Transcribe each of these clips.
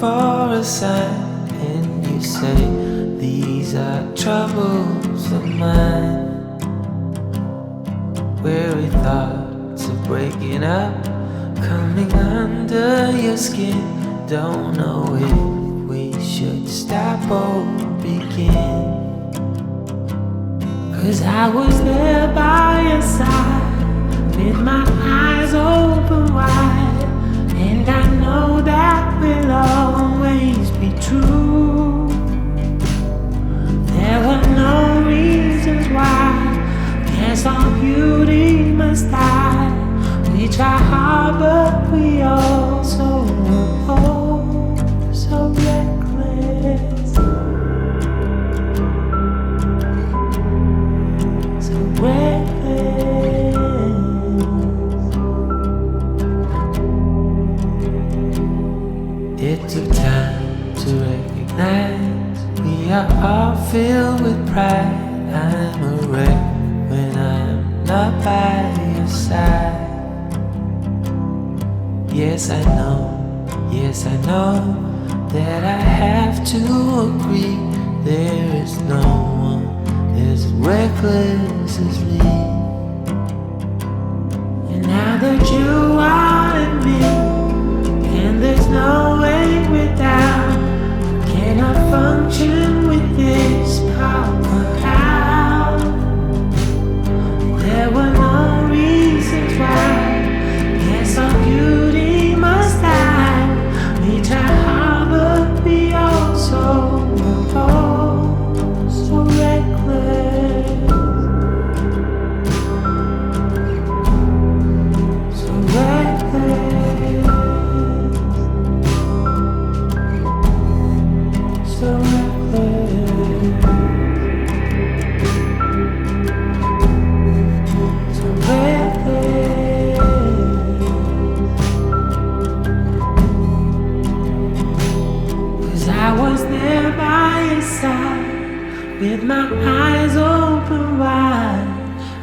for a sign, and you say these are troubles of mine. Weary thoughts of breaking up, coming under your skin. Don't know if we should stop or begin. 'Cause I was there by your side, with my eyes open wide, and I know that will always be true. There were no reasons why, guess all beauty must die. We try hard but we also so reckless, so reckless. It took time to recognize we are all filled with pride. I'm a wreck when I'm not by your side. Yes, I know that I have to agree. There is no one as reckless as me. And now that you are in me, and there's no way without, cannot function with this power out. There were no reasons why, guess our beauty must die. We try hard but we also so reckless, so reckless, so reckless, so reckless. 'Cause I was there by your side, with my eyes open wide,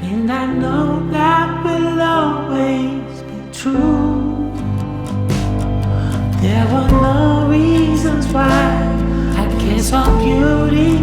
and I know that will always be true. There were no reasons why, I guess all beauty